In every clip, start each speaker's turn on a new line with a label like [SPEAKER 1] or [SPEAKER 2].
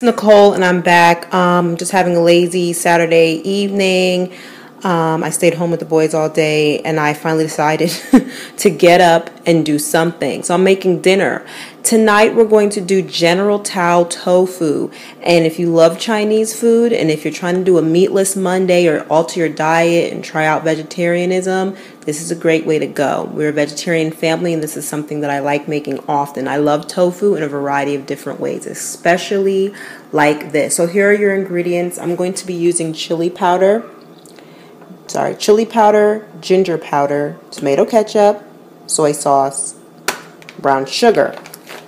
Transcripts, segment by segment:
[SPEAKER 1] Nicole, and I'm back. Just having a lazy Saturday evening. I stayed home with the boys all day, and I finally decided to get up and do something. So I'm making dinner. Tonight we're going to do General Tao tofu. And if you love Chinese food, and if you're trying to do a meatless Monday or alter your diet and try out vegetarianism, this is a great way to go. We're a vegetarian family, and this is something that I like making often. I love tofu in a variety of different ways, especially like this. So here are your ingredients. I'm going to be using chili powder, ginger powder, tomato ketchup, soy sauce, brown sugar.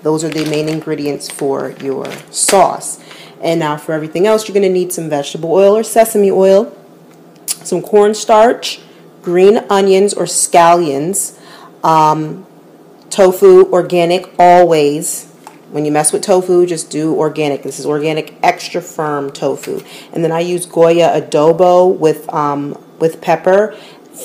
[SPEAKER 1] Those are the main ingredients for your sauce. And now for everything else, you're going to need some vegetable oil or sesame oil, some cornstarch, green onions or scallions, tofu, organic always. When you mess with tofu, just do organic. This is organic, extra firm tofu. And then I use Goya adobo with pepper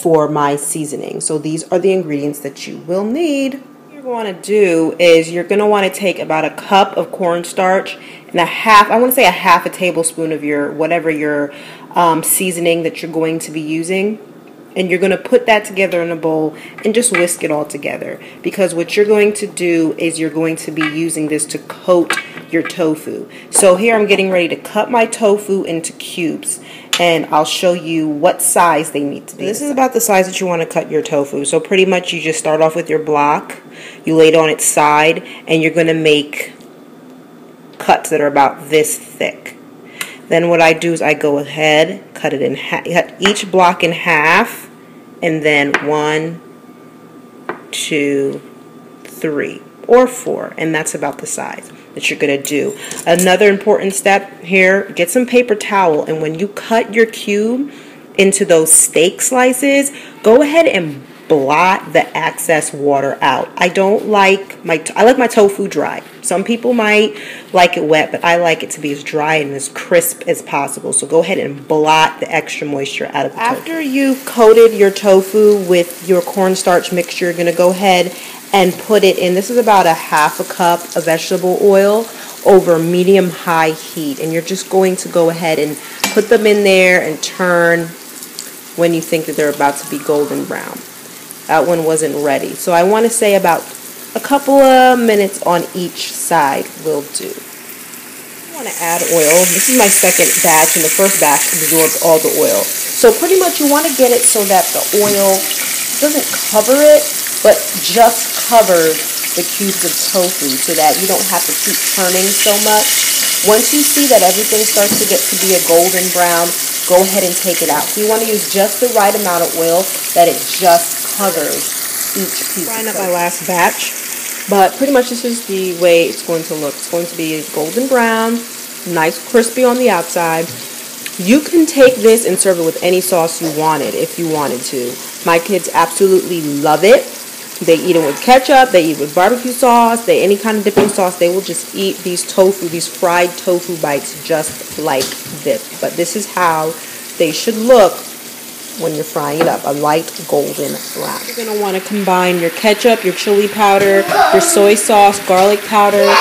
[SPEAKER 1] for my seasoning. So these are the ingredients that you will need. What you're going to do is you're going to want to take about a cup of cornstarch and a half a tablespoon of your whatever your seasoning that you're going to be using. And you're going to put that together in a bowl and just whisk it all together. Because what you're going to do is you're going to be using this to coat your tofu. So here I'm getting ready to cut my tofu into cubes. And I'll show you what size they need to be. This is about the size that you want to cut your tofu. So pretty much you just start off with your block. You lay it on its side. And you're going to make cuts that are about this thick. Then what I do is I go ahead, cut each block in half, and then 1, 2, 3, or 4, and that's about the size that you're going to do. Another important step here, get some paper towel, and when you cut your cube into those steak slices, go ahead and blot the excess water out. I like my tofu dry. Some people might like it wet, but I like it to be as dry and as crisp as possible. So go ahead and blot the extra moisture out of the tofu. After you've coated your tofu with your cornstarch mixture, you're going to go ahead and put it in. This is about a half a cup of vegetable oil over medium-high heat. And you're just going to go ahead and put them in there and turn when you think that they're about to be golden brown. That one wasn't ready. So I want to say about a couple of minutes on each side will do. I want to add oil. This is my second batch, and the first batch absorbed all the oil. So pretty much you want to get it so that the oil doesn't cover it, but just covers the cubes of tofu so that you don't have to keep turning so much. Once you see that everything starts to get to be a golden brown, go ahead and take it out. So you want to use just the right amount of oil that it just covers each piece. Frying up my last batch, but pretty much this is the way it's going to look. It's going to be golden brown, nice crispy on the outside. You can take this and serve it with any sauce you wanted if you wanted to. My kids absolutely love it. They eat it with ketchup, they eat with barbecue sauce, any kind of dipping sauce. They will just eat these fried tofu bites just like this. But this is how they should look when you're frying it up, a light golden brown. You're going to want to combine your ketchup, your chili powder, your soy sauce, garlic powder,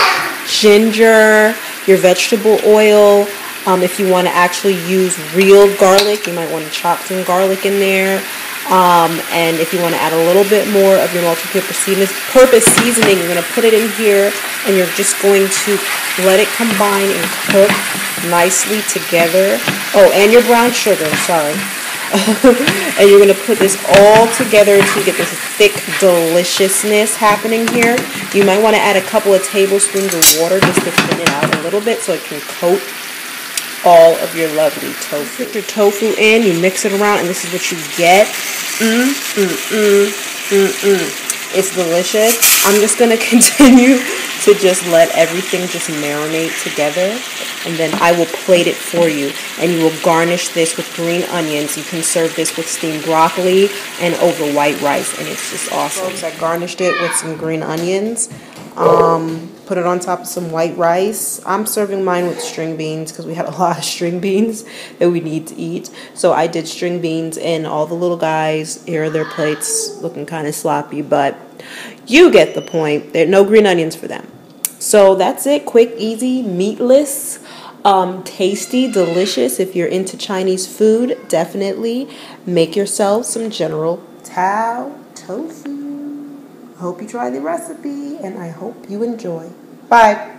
[SPEAKER 1] ginger, your vegetable oil. If you want to actually use real garlic, you might want to chop some garlic in there. And if you want to add a little bit more of your multi-purpose seasoning, you're going to put it in here, and you're just going to let it combine and cook nicely together. Oh, and your brown sugar, sorry. And you're going to put this all together to get this thick deliciousness happening here. You might want to add a couple of tablespoons of water just to thin it out a little bit so it can coat all of your lovely tofu. Put your tofu in, you mix it around, and this is what you get. It's delicious. I'm just going to continue to just let everything just marinate together, and then I will plate it for you, and you will garnish this with green onions. You can serve this with steamed broccoli and over white rice, and it's just awesome. So I garnished it with some green onions. Put it on top of some white rice. I'm serving mine with string beans because we had a lot of string beans that we need to eat. So I did string beans, and all the little guys, here are their plates looking kind of sloppy, but you get the point. There are no green onions for them. So that's it. Quick, easy, meatless, tasty, delicious. If you're into Chinese food, definitely make yourself some General Tao tofu. I hope you try the recipe and I hope you enjoy. Bye.